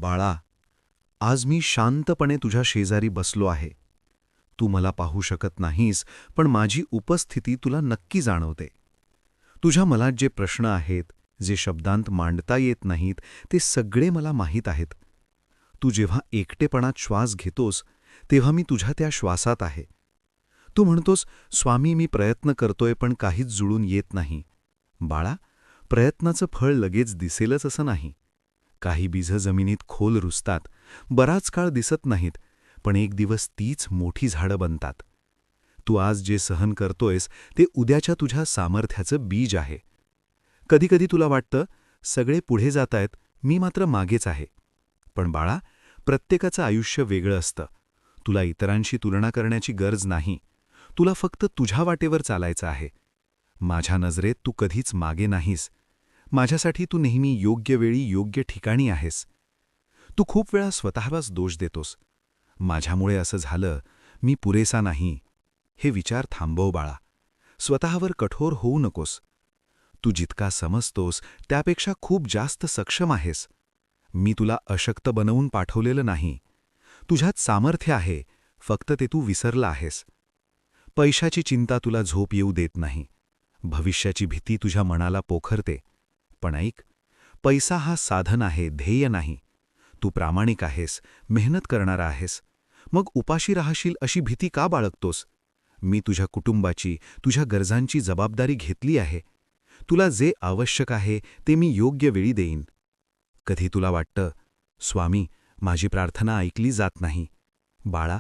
बाळा, आज मी शांतपणे तुझ्या शेजारी बसलो आहे. तू मला पाहू शकत नाहीस, पण माझी उपस्थिती तुला नक्की जाणवते. तुझ्या मनात जे प्रश्न आहेत, जे शब्दांत मांडता येत नाहीत, ते सगळे मला माहीत आहेत. तू जेव्हा एकटेपणात श्वास घेतोस, तेव्हा मी तुझ्या त्या श्वासात आहे. तू म्हणतोस, स्वामी मी प्रयत्न करतोय पण काहीच जुळून येत नाही. बाळा, प्रयत्नाचं फळ लगेच दिसेलच असं नाही. काही बीजं जमिनीत खोल रुजतात, बराच काळ दिसत नाहीत, पण एक दिवस तीच मोठी झाडं बनतात. तू आज जे सहन करतोयस ते उद्याच्या तुझ्या सामर्थ्याचं बीज आहे. कधीकधी तुला वाटतं, सगळे पुढे जातायत, मी मात्र मागेच आहे. पण बाळा, प्रत्येकाचं आयुष्य वेगळं असतं. तुला इतरांशी तुलना करण्याची गरज नाही. तुला फक्त तुझ्या वाटेवर चालायचं आहे. माझ्या नजरेत तू कधीच मागे नाहीस. माझ्यासाठी तू नेहमी योग्य वेळी योग्य ठिकाणी आहेस. तू खूप वेळा स्वतःलाच दोष देतोस. माझ्यामुळे असं झालं, मी पुरेसा नाही. हे विचार थांबव बाळा. स्वतःवर कठोर होऊ नकोस. तू जितका समजतोस त्यापेक्षा खूप जास्त सक्षम आहेस. मी तुला अशक्त बनवून पाठवलेलं नाही. तुझ्यात सामर्थ्य आहे, फक्त ते तू विसरला आहेस. पैशाची चिंता तुला झोप येऊ देत नाही. भविष्याची भीती तुझ्या मनाला पोखरते. पण ऐक, पैसा हा साधन आहे, ध्येय नाही. तू प्रामाणिक आहेस, मेहनत करणारा आहेस. मग उपाशी राहशील अशी भीती का बाळगतोस? मी तुझ्या कुटुंबाची, तुझ्या गरजांची जबाबदारी घेतली आहे. तुला जे आवश्यक आहे ते मी योग्य वेळी देईन. कधी तुला वाटतं, स्वामी, माझी प्रार्थना ऐकली जात नाही. बाळा,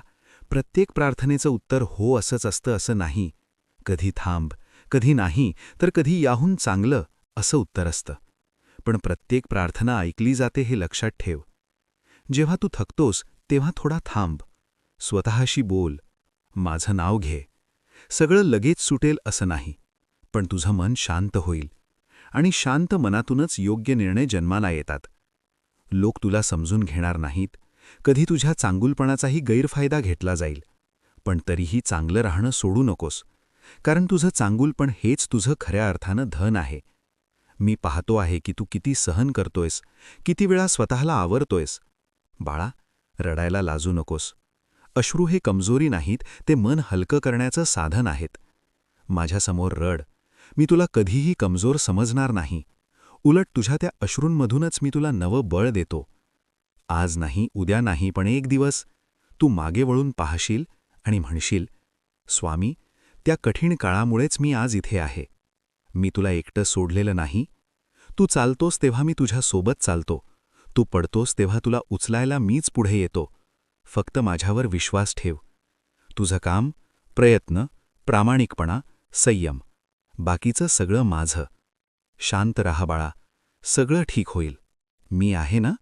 प्रत्येक प्रार्थनेचं उत्तर हो असंच असतं असं नाही. कधी थांब, कधी नाही, तर कधी याहून चांगलं असं उत्तर असतं. पण प्रत्येक प्रार्थना ऐकली जाते हे लक्षात ठेव. जेव्हा तू थकतोस तेव्हा थोडा थांब. स्वतःशी बोल, माझं नाव घे. सगळं लगेच सुटेल असं नाही, पण तुझं मन शांत होईल. आणि शांत मनातूनच योग्य निर्णय जन्माला येतात. लोक तुला समजून घेणार नाहीत. कधी तुझ्या चांगुलपणाचाही गैरफायदा घेतला जाईल. पण तरीही चांगलं राहणं सोडू नकोस, कारण तुझं चांगुलपण हेच तुझं खऱ्या अर्थानं धन आहे. मी पाहतो आहे की तू किती सहन करतोयस, किती वेळा स्वतःला आवरतोयस. बाळा, रडायला लाजू नकोस. अश्रू हे कमजोरी नाहीत, ते मन हलकं करण्याचं साधन आहेत. माझ्यासमोर रड. मी तुला कधीही कमजोर समजणार नाही. उलट तुझ्या त्या अश्रूंमधूनच मी तुला नवं बळ देतो. आज नाही, उद्या नाही, पण एक दिवस तू मागे वळून पाहशील आणि म्हणशील, स्वामी, त्या कठीण काळामुळेच मी आज इथे आहे. मी तुला एकटं सोडलेलं नाही. तू चालतोस तेव्हा मी तुझ्या सोबत चालतो. तू पडतोस तेव्हा तुला उचलायला मीच पुढे येतो. फक्त माझ्यावर विश्वास ठेव. तुझं काम, प्रयत्न, प्रामाणिकपणा, संयम, बाकीचं सगळं माझं. शांत रहा बाळा, सगळं ठीक होईल. मी आहे ना.